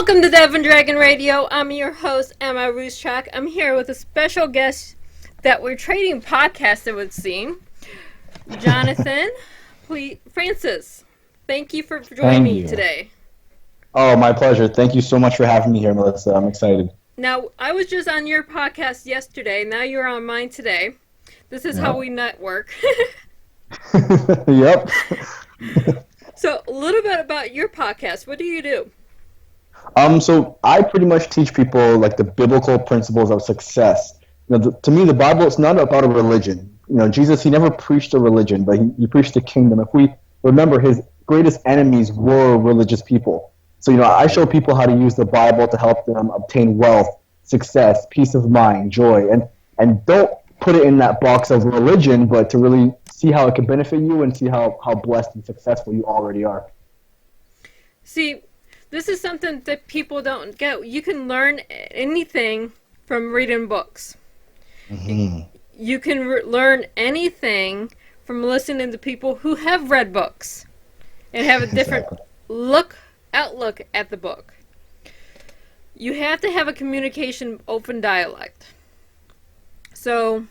Welcome to Devon Dragon Radio. I'm your host, M.L.Ruscsak. I'm here with a special guest that we're trading podcasts, it would seem. Jonathan, Francis, thank you for joining me today. Oh, my pleasure. Thank you so much for having me here, Melissa. I'm excited. Now, I was just on your podcast yesterday. Now you're on mine today. This is how we network. Yep. So, a little bit about your podcast. What do you do? So I pretty much teach people like the biblical principles of success. To me, the Bible is not about a religion. Jesus, he never preached a religion, but he preached the kingdom. If we remember, his greatest enemies were religious people. So, I show people how to use the Bible to help them obtain wealth, success, peace of mind, joy, and don't put it in that box of religion, but to really see how it can benefit you and see how blessed and successful you already are. See, this is something that people don't get. You can learn anything from reading books. Mm-hmm. You can learn anything from listening to people who have read books and have a different outlook at the book. You have to have a communication open dialect. So,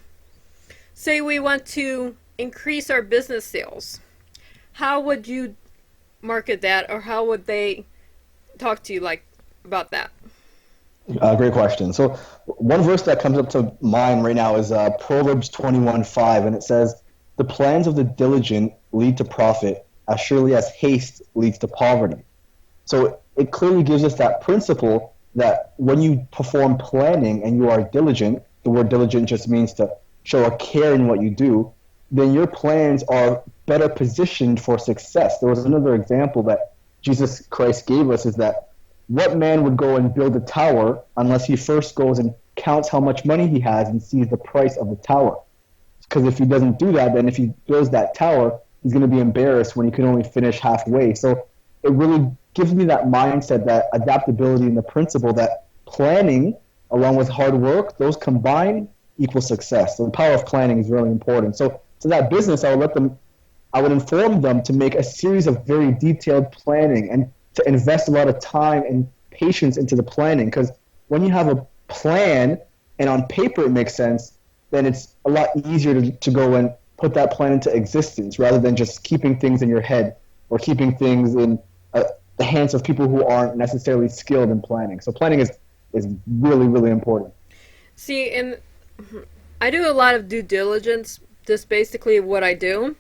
say we want to increase our business sales. How would you market that, or how would they talk to you about that? Great question. So one verse that comes up to mind right now is Proverbs 21:5, and it says, "The plans of the diligent lead to profit, as surely as haste leads to poverty." So it clearly gives us that principle that when you perform planning and you are diligent, the word diligent just means to show a care in what you do, then your plans are better positioned for success. There was another example that Jesus Christ gave us, is that what man would go and build a tower unless he first goes and counts how much money he has and sees the price of the tower? Because if he doesn't do that, then if he builds that tower, he's going to be embarrassed when he can only finish halfway. So it really gives me that mindset, that adaptability, and the principle that planning along with hard work, those combined equal success. So the power of planning is really important. So to that business, I would inform them to make a series of very detailed planning and to invest a lot of time and patience into the planning. Because when you have a plan and on paper it makes sense, then it's a lot easier to go and put that plan into existence rather than just keeping things in your head or keeping things in the hands of people who aren't necessarily skilled in planning. So planning is really, really important. See, and I do a lot of due diligence, just basically what I do.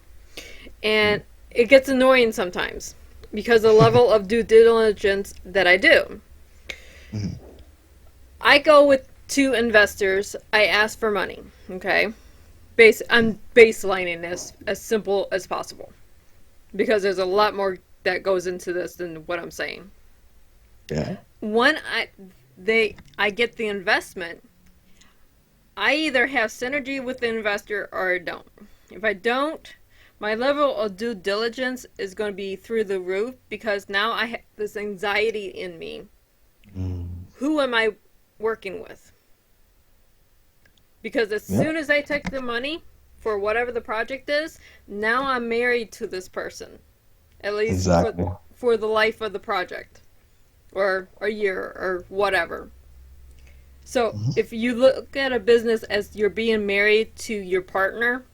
And it gets annoying sometimes because the level of due diligence that I do. Mm-hmm. I go to investors, I ask for money, okay? I'm baselining this as simple as possible because there's a lot more that goes into this than what I'm saying. Yeah. When I get the investment, I either have synergy with the investor or I don't. If I don't, my level of due diligence is going to be through the roof because now I have this anxiety in me. Who am I working with? Because as soon as I take the money for whatever the project is, now I'm married to this person. At least for the life of the project. Or a year or whatever. So if you look at a business as you're being married to your partner,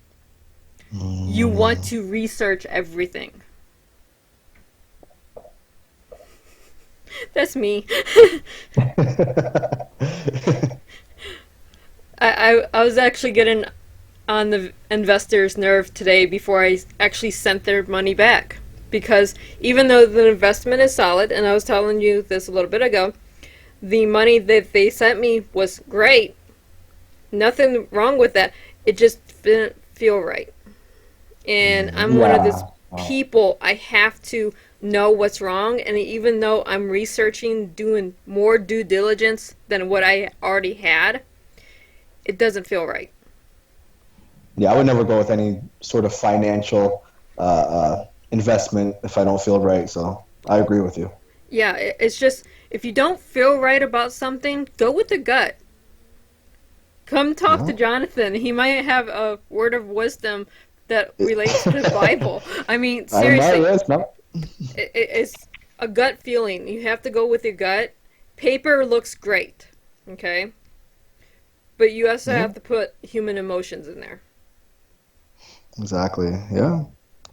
you want to research everything. That's me. I was actually getting on the investor's nerve today before I actually sent their money back. Because even though the investment is solid, and I was telling you this a little bit ago, the money that they sent me was great. Nothing wrong with that. It just didn't feel right. And I'm one of those people, I have to know what's wrong. And even though I'm researching, doing more due diligence than what I already had, it doesn't feel right. Yeah, I would never go with any sort of financial investment if I don't feel right. So I agree with you. Yeah, it's just, if you don't feel right about something, go with the gut. Come talk to Jonathan. He might have a word of wisdom that relates to the Bible. I mean, seriously. It's a gut feeling. You have to go with your gut paper looks great, okay? But you also Yeah, have to put human emotions in there. exactly. Yeah.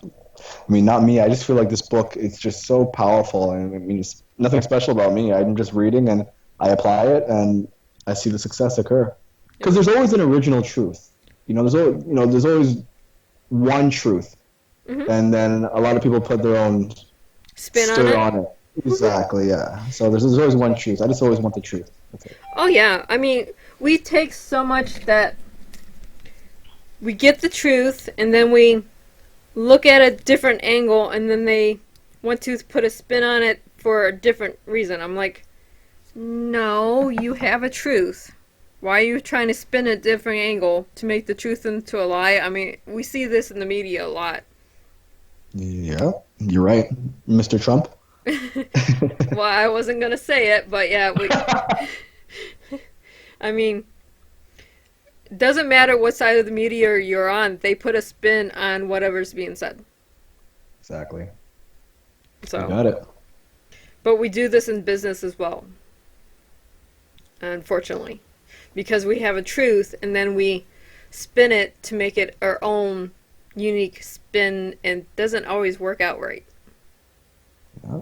I mean, not me. I just feel like this book is just so powerful, and I mean, it's nothing special about me. I'm just reading and I apply it, and I see the success occur. Yep. Because there's always an original truth. There's always one truth, Hmm. and then a lot of people put their own Spin on stir it. on it. Exactly. Yeah. So there's always one truth. I just always want the truth. That's it. Oh yeah, I mean, we take so much that we get the truth and then we look at a different angle and then they want to put a spin on it for a different reason. I'm like, no, you have a truth. Why are you trying to spin a different angle to make the truth into a lie? I mean, we see this in the media a lot. Yeah, you're right, Mr. Trump. Well, I wasn't gonna say it, but yeah, I mean, it doesn't matter what side of the media you're on, they put a spin on whatever's being said. Exactly. You So, got it. but we do this in business as well, unfortunately, because we have a truth and then we spin it to make it our own unique spin and it doesn't always work out right. Yeah,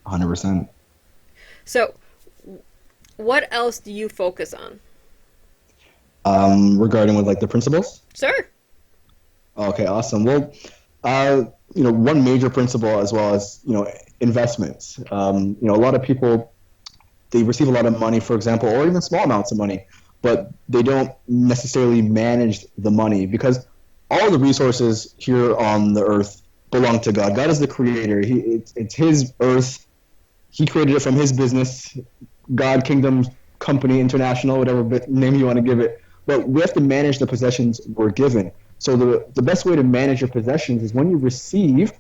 100%. So, what else do you focus on? Regarding with like the principles. Sir. Okay, awesome. Well, uh, one major principle as well as investments. A lot of people they receive a lot of money, for example, or even small amounts of money, but they don't necessarily manage the money because all the resources here on the earth belong to God. God is the creator. It's His earth. He created it from His business, God, Kingdom, Company, International, whatever name you want to give it. But we have to manage the possessions we're given. So the best way to manage your possessions is when you receive,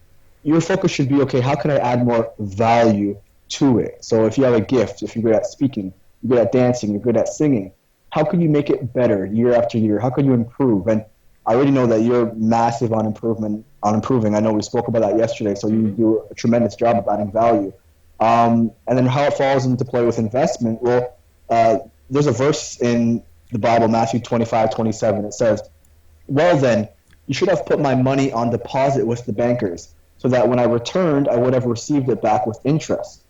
your focus should be, okay, how can I add more value to it? So if you have a gift, if you're good at speaking, you're good at dancing, you're good at singing, how can you make it better year after year? How can you improve? And I already know that you're massive on improving. I know we spoke about that yesterday, so you Mm-hmm. do a tremendous job of adding value. And then how it falls into play with investment. Well, there's a verse in the Bible, Matthew 25:27. It says, well then, you should have put my money on deposit with the bankers, so that when I returned, I would have received it back with interest.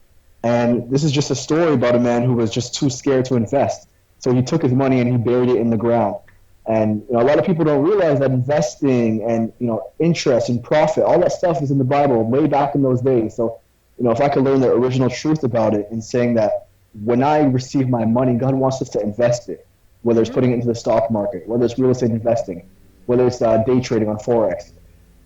And this is just a story about a man who was just too scared to invest. So he took his money and he buried it in the ground. And a lot of people don't realize that investing and interest and profit, all that stuff is in the Bible way back in those days. So if I could learn the original truth about it and saying that when I receive my money, God wants us to invest it, whether it's Mm-hmm. putting it into the stock market, whether it's real estate investing, whether it's day trading on Forex.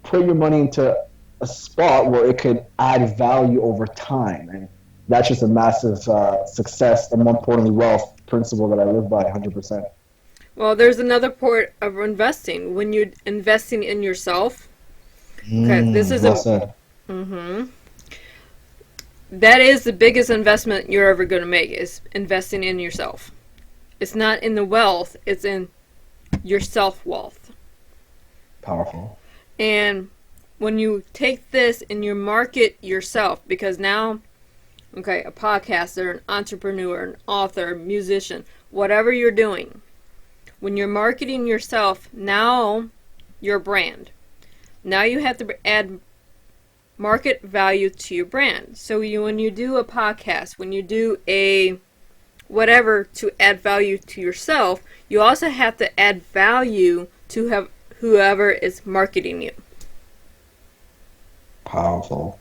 Put your money into a spot where it could add value over time. And that's just a massive success and, more importantly, wealth principle that I live by 100%. Well, there's another part of investing. When you're investing in yourself, okay, this is Well a. said. Mm-hmm. That is the biggest investment you're ever going to make is investing in yourself. It's not in the wealth, it's in your self wealth. Powerful. And when you take this and you market yourself, because now, okay, a podcaster, an entrepreneur, an author, a musician, whatever you're doing, when you're marketing yourself, now you're a brand. Now you have to add market value to your brand. So when you do a podcast, when you do a whatever to add value to yourself, you also have to add value to have whoever is marketing you. Powerful.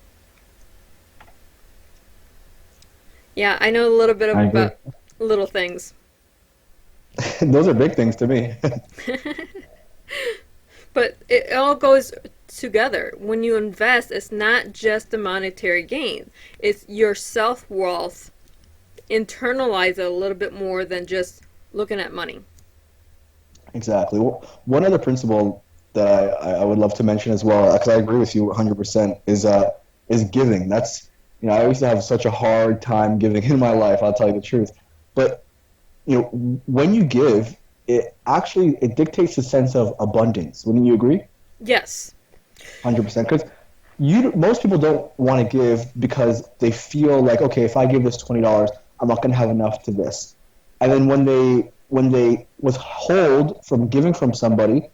Yeah, I know a little bit I agree. about little things. Those are big things to me. But it all goes together. When you invest, it's not just the monetary gain. It's your self-worth. Internalize it a little bit more than just looking at money. Exactly. Well, one other principle that I would love to mention as well, because I agree with you 100%, is giving. That's I used to have such a hard time giving in my life. I'll tell you the truth. But when you give, it dictates a sense of abundance. Wouldn't you agree? Yes. 100%. Because most people don't want to give because they feel like, okay, if I give this $20, I'm not going to have enough to this. And then when they withhold from giving from somebody,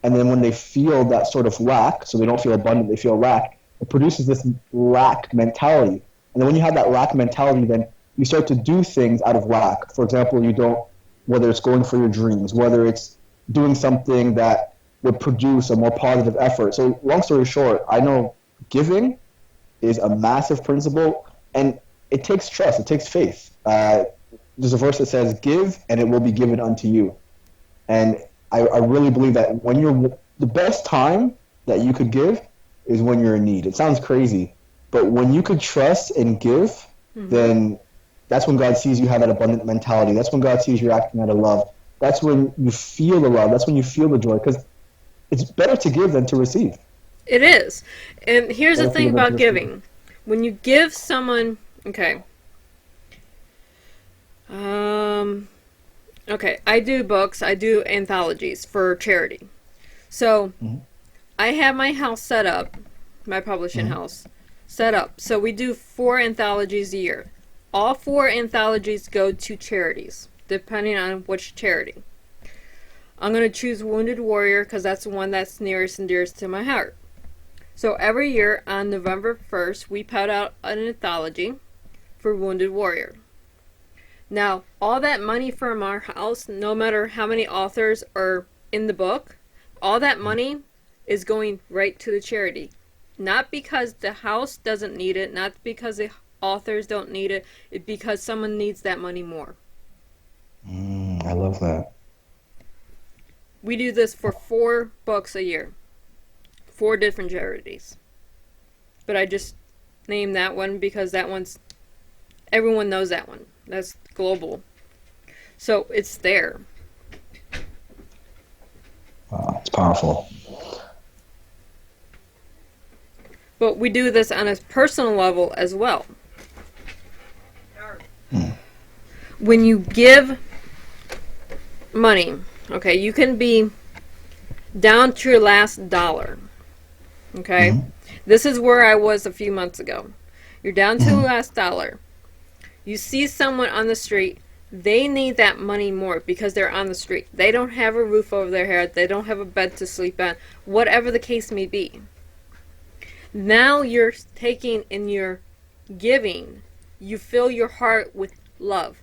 and then when they feel that sort of lack, so they don't feel abundant, they feel lack, it produces this lack mentality. And then when you have that lack mentality, then you start to do things out of lack. For example, you don't, whether it's going for your dreams, whether it's doing something that would produce a more positive effort. So long story short, I know giving is a massive principle, and it takes trust, it takes faith. There's a verse that says, "Give, and it will be given unto you." And I really believe that when you're the best time that you could give is when you're in need. It sounds crazy, but when you could trust and give, then that's when God sees you have that abundant mentality. That's when God sees you're acting out of love. That's when you feel the love. That's when you feel the joy, because it's better to give than to receive. It is. And here's the Better to thing give than to about receive. giving. When you give someone, okay. Um, okay, I do books, I do anthologies for charity. So, Mhm. I have my house set up, my publishing Mhm. house set up. So we do 4 anthologies a year. All 4 anthologies go to charities, depending on which charity. I'm going to choose Wounded Warrior because that's the one that's nearest and dearest to my heart. So every year on November 1st, we put out an anthology for Wounded Warrior. Now, all that money from our house, no matter how many authors are in the book, all that money is going right to the charity. Not because the house doesn't need it, not because the authors don't need it, it's because someone needs that money more. I love that. We do this for 4 books a year, 4 different charities. But I just named that one because that one's, everyone knows that one. That's global. So it's there. Wow, it's powerful. But we do this on a personal level as well. Hmm. When you give money, okay, you can be down to your last dollar. Okay? Mhm. This is where I was a few months ago. You're down to the Mhm. last dollar. You see someone on the street, they need that money more because they're on the street. They don't have a roof over their head, they don't have a bed to sleep on, whatever the case may be. Now you're taking and you're giving, you fill your heart with love.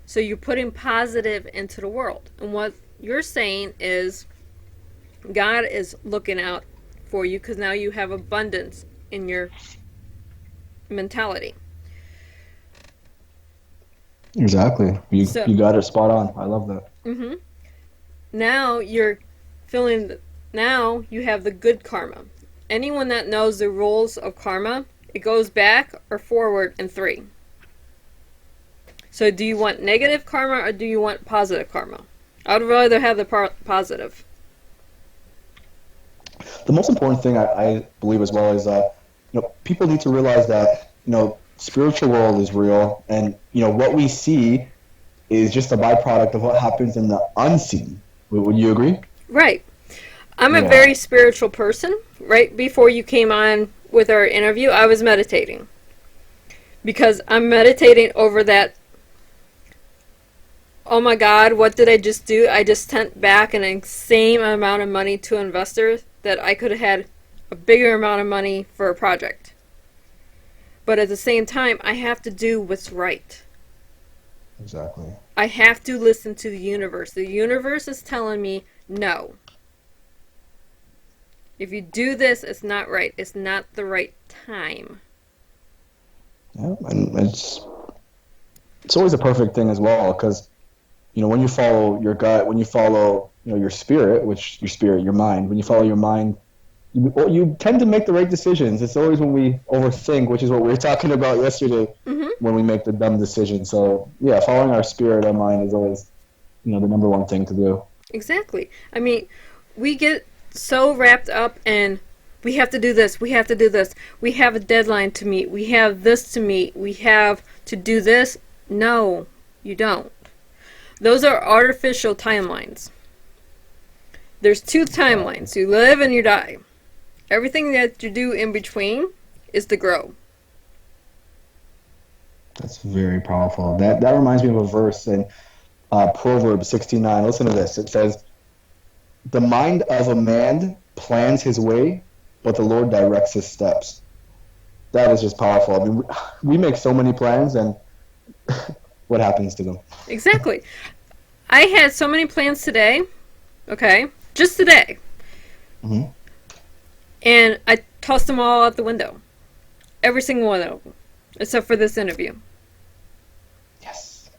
So you're putting positive into the world. And what you're saying is God is looking out for you because now you have abundance in your mentality. Exactly. You So, you got it spot on. I love that. hmm now you're feeling, now you have the good karma. Anyone that knows the rules of karma, it goes back or forward in 3. So do you want negative karma or do you want positive karma? I would rather have the positive. The most important thing I believe as well is people need to realize that spiritual world is real, and what we see is just a byproduct of what happens in the unseen. Would you agree? Right. I'm a Yeah. very spiritual person. Right before you came on with our interview, I was meditating. Because I'm meditating over that, oh my God, what did I just do? I just sent back an insane amount of money to investors that I could have had a bigger amount of money for a project. But at the same time, I have to do what's right. Exactly. I have to listen to the universe. The universe is telling me no. If you do this, it's not right. It's not the right time. Yeah, and it's always a perfect thing as well, because when you follow your gut, when you follow your spirit, which your spirit, your mind, when you follow your mind, you tend to make the right decisions. It's always when we overthink, which is what we were talking about yesterday, Mm-hmm. when we make the dumb decision. So yeah, following our spirit, our mind is always the number one thing to do. Exactly. I mean, we get so wrapped up in we have to do this, we have to do this, we have a deadline to meet, we have this to meet, we have to do this. No, you don't. Those are artificial timelines. There's 2 timelines. You live and you die. Everything that you do in between is to grow. That's very powerful. That reminds me of a verse in Proverbs 69. Listen to this. It says, "The mind of a man plans his way, but the Lord directs his steps." That is just powerful. I mean, we make so many plans, and what happens to them? Exactly. I had so many plans today, okay, just today, Hmm. and I tossed them all out the window. Every single one of them, except for this interview. Yes.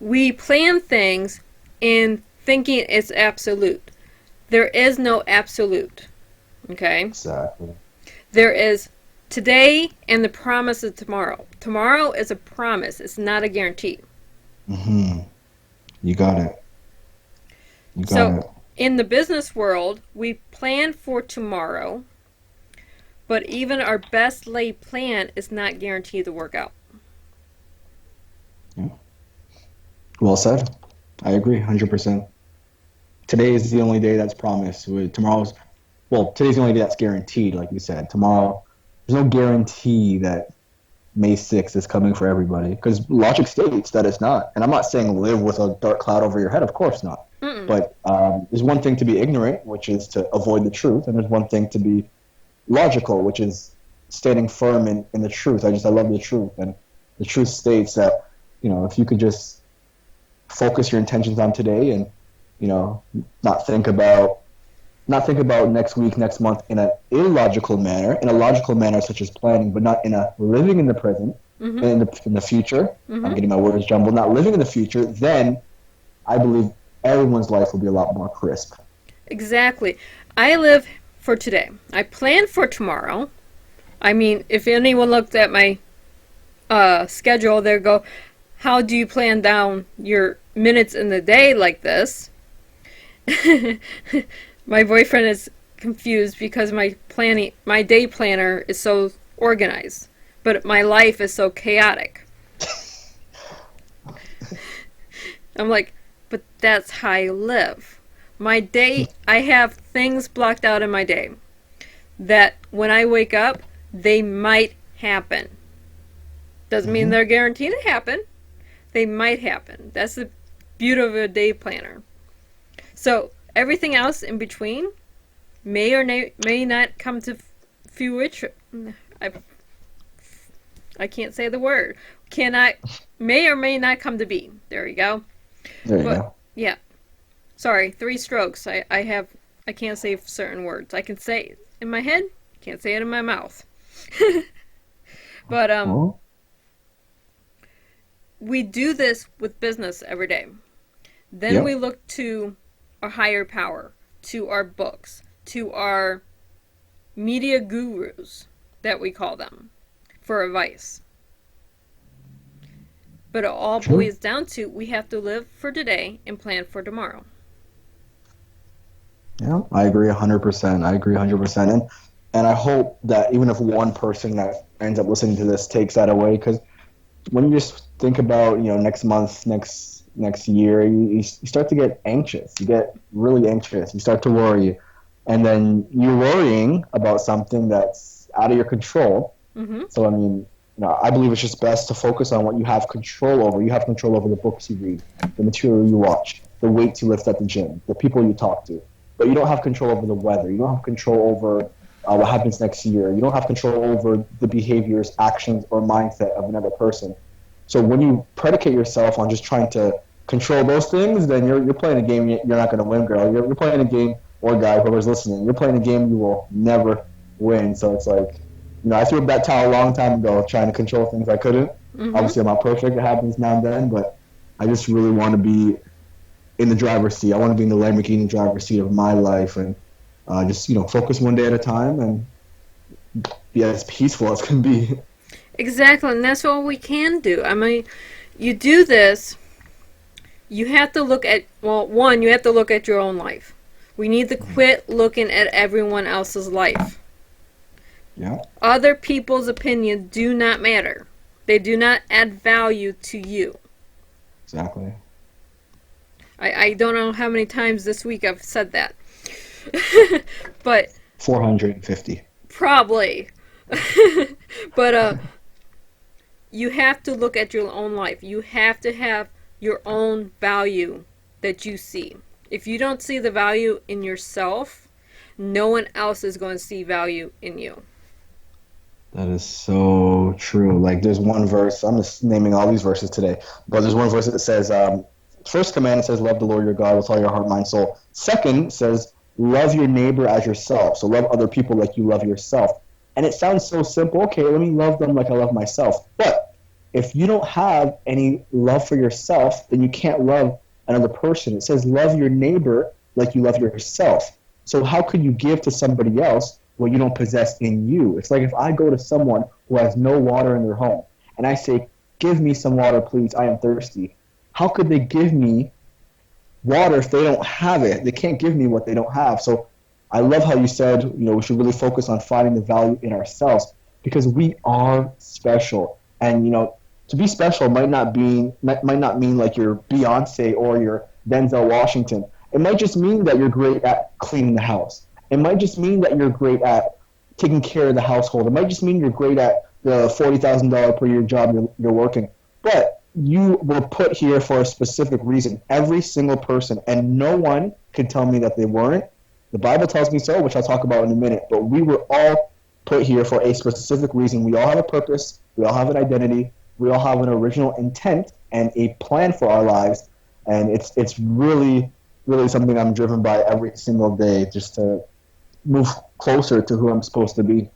We plan things in thinking it's absolute. There is no absolute, okay? Exactly. There is today and the promise of tomorrow. Tomorrow is a promise, it's not a guarantee. Hmm. You got it. You got So, it. in the business world, we plan for tomorrow, but even our best laid plan is not guaranteed to work out. Yeah. Well said. I agree, 100%. Today is the only day that's promised. Tomorrow's, well, today's the only day that's guaranteed, like you said. Tomorrow, there's no guarantee that May 6th is coming for everybody because logic states that it's not. And I'm not saying live with a dark cloud over your head, of course not. Mm-mm. But there's one thing to be ignorant, which is to avoid the truth, and there's one thing to be logical, which is standing firm in the truth. I love the truth, and the truth states that if you could just focus your intentions on today and you know not think about not think about next week, next month in an illogical manner, in a logical manner such as planning, but not in a living in the present, Mm-hmm. in the future. I'm Mm-hmm. getting my words jumbled. Not living in the future, then I believe everyone's life will be a lot more crisp. Exactly. I live for today. I plan for tomorrow. I mean, if anyone looked at my schedule, they'd go, how do you plan down your minutes in the day like this? My boyfriend is confused because my day planner is so organized, but my life is so chaotic. I'm like, but that's how I live. My day, I have things blocked out in my day that when I wake up, they might happen. Doesn't mean Mm-hmm. they're guaranteed to happen. They might happen. That's the beauty of a day planner. So everything else in between may or may not come to fruition. I can't say the word. Cannot, may or may not come to be. There you go. There you But go. yeah, sorry, three strokes. I can't say certain words. I can say it in my head, can't say it in my mouth. But Well, we do this with business every day. Then we yep. look to our higher power, to our books, to our media gurus that we call them for advice. But it all True. boils down to we have to live for today and plan for tomorrow. Yeah, I agree 100%. I agree 100%. And I hope that even if one person that ends up listening to this takes that away, because when you just think about next month, next year, you start to get anxious. You get really anxious. You start to worry, and then you're worrying about something that's out of your control. Mm-hmm. So I mean, I believe it's just best to focus on what you have control over. You have control over the books you read, the material you watch, the weights you lift at the gym, the people you talk to. But you don't have control over the weather. You don't have control over what happens next year. You don't have control over the behaviors, actions, or mindset of another person. So when you predicate yourself on just trying to control those things, then you're playing a game you're not going to win, girl. You're playing a game, or guy, whoever's listening. You're playing a game you will never win. So it's like, I threw up that towel a long time ago trying to control things I couldn't. Mm-hmm. Obviously, I'm not perfect. It happens now and then, but I just really want to be in the driver's seat. I want to be in the Lamborghini driver's seat of my life and just, focus one day at a time and be as peaceful as can be. Exactly, and that's all we can do. I mean, you do this, you have to look at, well, one, you have to look at your own life. We need to quit looking at everyone else's life. Yeah, Other people's opinions do not matter. They do not add value to you. exactly. I don't know how many times this week I've said that. But 450. probably. But you have to look at your own life. You have to have your own value that you see. If you don't see the value in yourself, no one else is going to see value in you. That is so true. Like, there's one verse, I'm just naming all these verses today, but there's one verse that says, first commandment says, love the Lord your God with all your heart, mind, soul. Second says, love your neighbor as yourself. So love other people like you love yourself. And it sounds so simple. Okay, let me love them like I love myself. But if you don't have any love for yourself, then you can't love another person. It says, love your neighbor like you love yourself. So how could you give to somebody else what you don't possess in you? It's like if I go to someone who has no water in their home and I say, give me some water, please, I am thirsty. How could they give me water if they don't have it? They can't give me what they don't have. So I love how you said, we should really focus on finding the value in ourselves because we are special. And, to be special might not mean like you're Beyonce or you're Denzel Washington. It might just mean that you're great at cleaning the house. It might just mean that you're great at taking care of the household. It might just mean you're great at the $40,000 per year job you're working. But you were put here for a specific reason. Every single person, and no one can tell me that they weren't. The Bible tells me so, which I'll talk about in a minute. But we were all put here for a specific reason. We all have a purpose. We all have an identity. We all have an original intent and a plan for our lives. And it's really, really something I'm driven by every single day, just to move closer to who I'm supposed to be.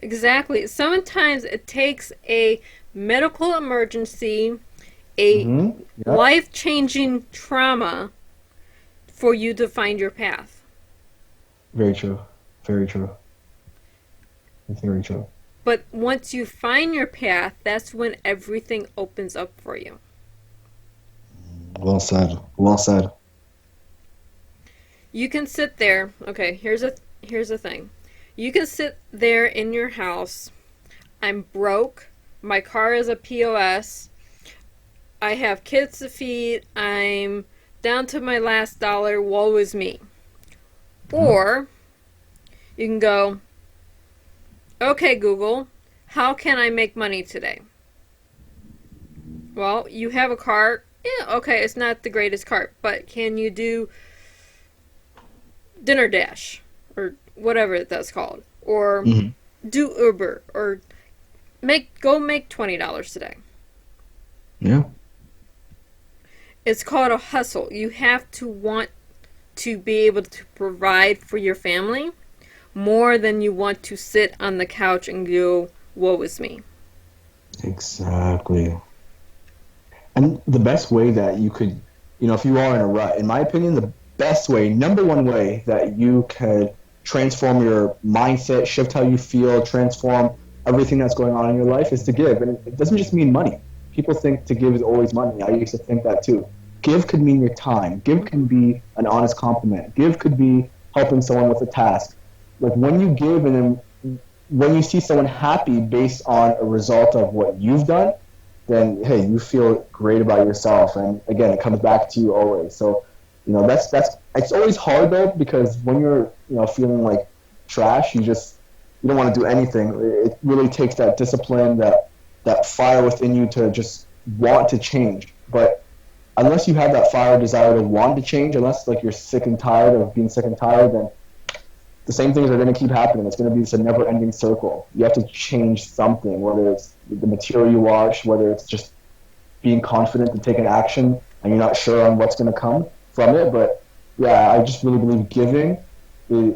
Exactly. Sometimes it takes a medical emergency, a Yeah, life changing trauma for you to find your path. very true. Very true. Very true. But once you find your path, that's when everything opens up for you. Well said. Well said. You can sit there. Okay, here's a thing. You can sit there in your house. I'm broke. My car is a POS. I have kids to feed. I'm down to my last dollar. Woe is me. Yeah. Or you can go, okay, Google, how can I make money today? Well, you have a car. Yeah, okay, it's not the greatest car, but can you do Dinner Dash or whatever that's called? Or Hmm. do Uber or make $20 today. Yeah. It's called a hustle. You have to want to be able to provide for your family more than you want to sit on the couch and go, woe is me. Exactly. And the best way that you could, if you are in a rut, in my opinion, the best way, number one way that you could transform your mindset, shift how you feel, transform everything that's going on in your life is to give. And it doesn't just mean money. People think to give is always money. I used to think that too. Give could mean your time. Give can be an honest compliment. Give could be helping someone with a task. Like when you give and then when you see someone happy based on a result of what you've done, then hey, you feel great about yourself. And again, it comes back to you always. So, that's it's always hard though because when you're feeling like trash, you don't want to do anything. It really takes that discipline, that fire within you to just want to change. But unless you have that fire desire to want to change, unless like you're sick and tired of being sick and tired, then the same things are going to keep happening. It's going to be a never-ending circle. You have to change something, whether it's the material you watch, whether it's just being confident to take an action and you're not sure on what's going to come from it. But yeah, I just really believe giving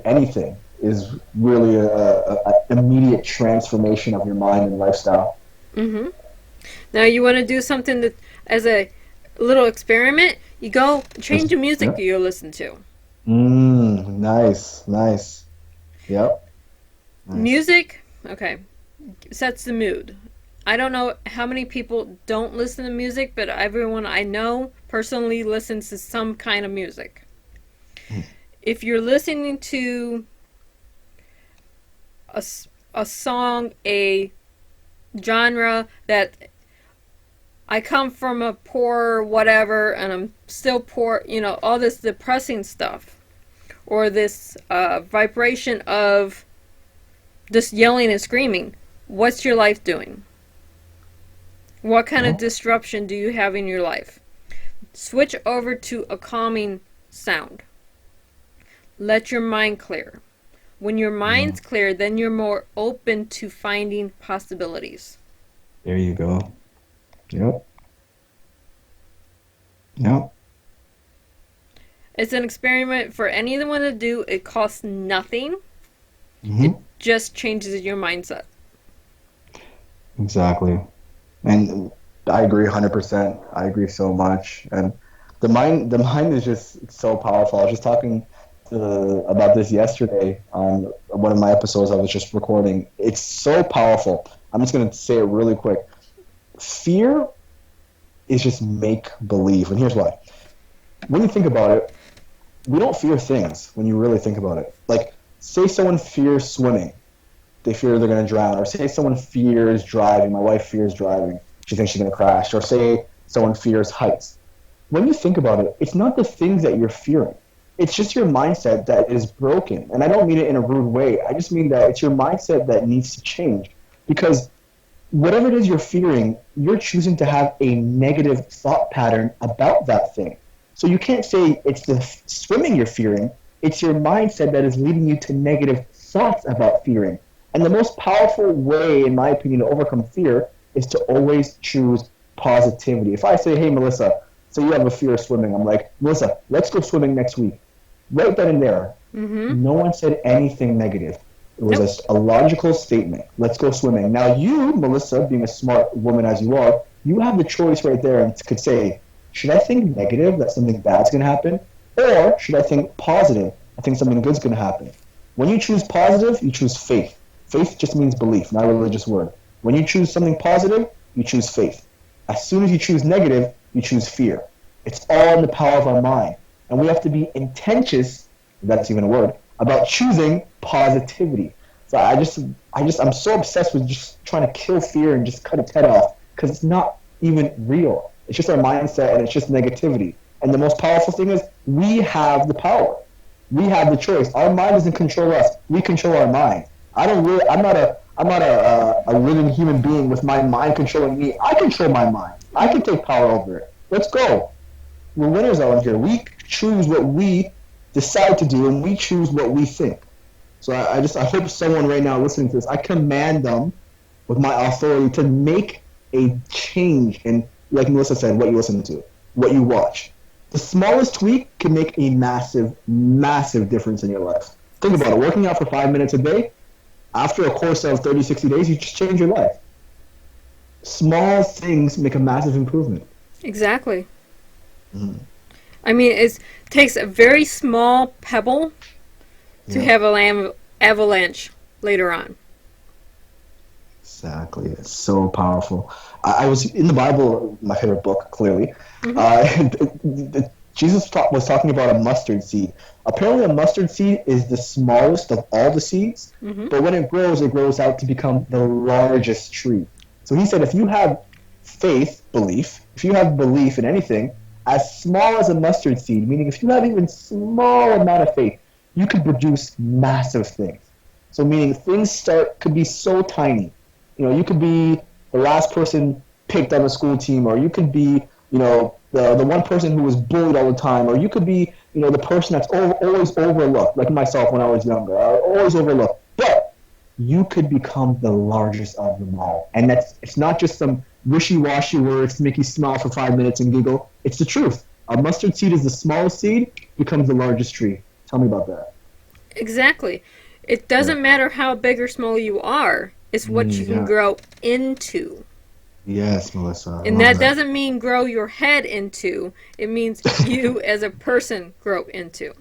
anything is really a immediate transformation of your mind and lifestyle. Mm-hmm. Now you want to do something that, as a little experiment, you go change the music Yeah. you listen to. Nice, nice. Yep, nice. Music, okay, sets the mood. I don't know how many people don't listen to music, but everyone I know personally listens to some kind of music. If you're listening to a, a song, a genre that I come from a poor whatever and I'm still poor, all this depressing stuff, or this vibration of just yelling and screaming, what's your life doing? What kind of No? disruption do you have in your life? Switch over to a calming sound. Let your mind clear. When your Yeah. mind's clear, then you're more open to finding possibilities. There you go. Yep. Yep. It's an experiment for anyone to do. It costs nothing. It Hmm. just changes your mindset. Exactly. And I agree 100%. I agree so much. And the mind is just so powerful. I was just talking about this yesterday on one of my episodes I was just recording. It's so powerful. I'm just going to say it really quick. Fear is just make believe. And here's why. When you think about it, we don't fear things when you really think about it. Like, say someone fears swimming, they fear they're going to drown. Or say someone fears driving. My wife fears driving. She thinks she's going to crash. Or say someone fears heights. When you think about it, it's not the things that you're fearing. It's just your mindset that is broken. And I don't mean it in a rude way. I just mean that it's your mindset that needs to change. Because whatever it is you're fearing, you're choosing to have a negative thought pattern about that thing. So you can't say it's the swimming you're fearing, it's your mindset that is leading you to negative thoughts about fearing. And the most powerful way, in my opinion, to overcome fear is to always choose positivity. If I say, hey, Melissa, say you have a fear of swimming, I'm like, Melissa, let's go swimming next week. Right then and there, Mm-hmm. no one said anything negative. It was Nope. a logical statement. Let's go swimming. Now, you, Melissa, being a smart woman as you are, you have the choice right there and could say, should I think negative that something bad's going to happen? Or should I think positive? I think something good's going to happen. When you choose positive, you choose faith. Faith just means belief, not a religious word. When you choose something positive, you choose faith. As soon as you choose negative, you choose fear. It's all in the power of our mind. And we have to be intentions, if that's even a word, about choosing positivity. So I'm so obsessed with just trying to kill fear and just cut its head off because it's not even real. It's just our mindset and it's just negativity. And the most powerful thing is we have the power. We have the choice. Our mind doesn't control us. We control our mind. I don't really. I'm not a living human being with my mind controlling me. I control my mind. I can take power over it. Let's go. We're winners out here. We choose what we decide to do, and we choose what we think. So I hope someone right now listening to this, I command them with my authority to make a change in, like Melissa said, what you listen to, what you watch. The smallest tweak can make a massive, massive difference in your life. Think about it. Working out for 5 minutes a day, after a course of 30, 60 days, you just change your life. Small things make a massive improvement. Exactly. Mm. I mean, it takes a very small pebble to Yeah, have an avalanche later on. exactly. It's so powerful. I was in the Bible, my favorite book, clearly. Mm-hmm. Uh, was talking about a mustard seed. Apparently, a mustard seed is the smallest of all the seeds, Mm-hmm. but when it grows out to become the largest tree. So he said, if you have faith, belief, if you have belief in anything, as small as a mustard seed, meaning if you have even small amount of faith, you can produce massive things. So meaning things could be so tiny. You could be the last person picked on the school team, or you could be, the one person who was bullied all the time, or you could be, the person that's always overlooked, like myself when I was younger, always overlooked. But you could become the largest of them all, and it's not just some wishy-washy words to make you smile for 5 minutes and giggle. It's the truth. A mustard seed is the smallest seed, becomes the largest tree. Tell me about that. Exactly. It Yeah. doesn't matter how big or small you are, it's what you can Yeah. grow into. Yes, Melissa. I And love that that. doesn't mean grow your head into, it means you as a person grow into.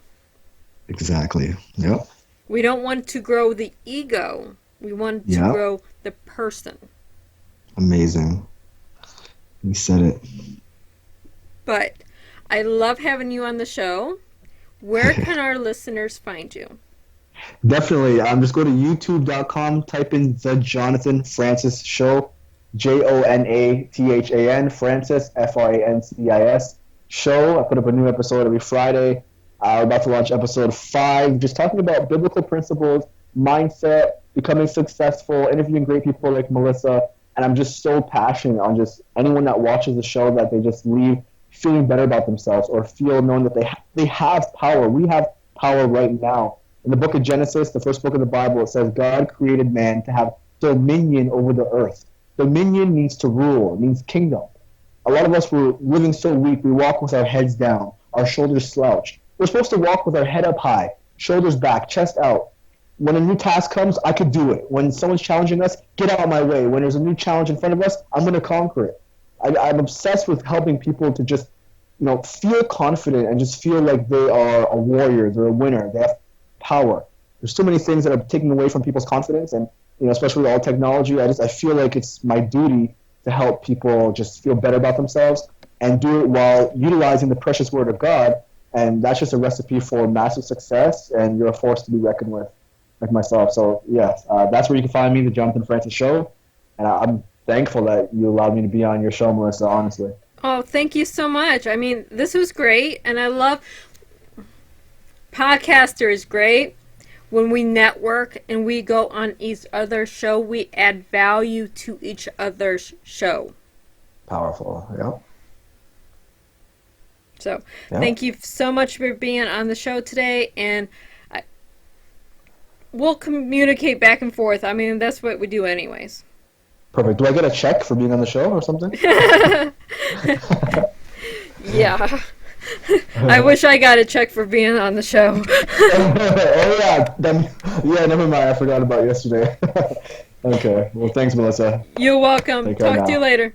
Exactly. Yep. We don't want to grow the ego, we want to Yep. grow the person. Amazing. You said it. But I love having you on the show. Where can our listeners find you? Definitely. Just go to youtube.com, type in The Jonathan Francis Show, Jonathan, Francis, Francis show. I put up a new episode every Friday. We're about to launch episode 5, just talking about biblical principles, mindset, becoming successful, interviewing great people like Melissa, And I'm just so passionate on just anyone that watches the show that they just leave feeling better about themselves or feel knowing that they have power. We have power right now. In the book of Genesis, the first book of the Bible, it says God created man to have dominion over the earth. Dominion means to rule, it means kingdom. A lot of us were living so weak, we walk with our heads down, our shoulders slouched. We're supposed to walk with our head up high, shoulders back, chest out. When a new task comes, I could do it. When someone's challenging us, get out of my way. When there's a new challenge in front of us, I'm going to conquer it. I'm obsessed with helping people to just, feel confident and just feel like they are a warrior, they're a winner, they have power. There's so many things that are taking away from people's confidence, and especially with all technology, I feel like it's my duty to help people just feel better about themselves and do it while utilizing the precious word of God. And that's just a recipe for massive success, and you're a force to be reckoned with, like myself. So yes, that's where you can find me, the Jonathan Francis Show, and I'm thankful that you allowed me to be on your show, Melissa, honestly. Oh, thank you so much. I mean, this was great, and I love podcaster is great. When we network and we go on each other's show, we add value to each other's show. Powerful, yeah. So, thank you so much for being on the show today, and we'll communicate back and forth. I mean, that's what we do anyways. Perfect. Do I get a check for being on the show or something? Yeah. I wish I got a check for being on the show. Oh yeah, never mind. I forgot about yesterday. Okay. Well, thanks, Melissa. You're welcome. Talk to you later.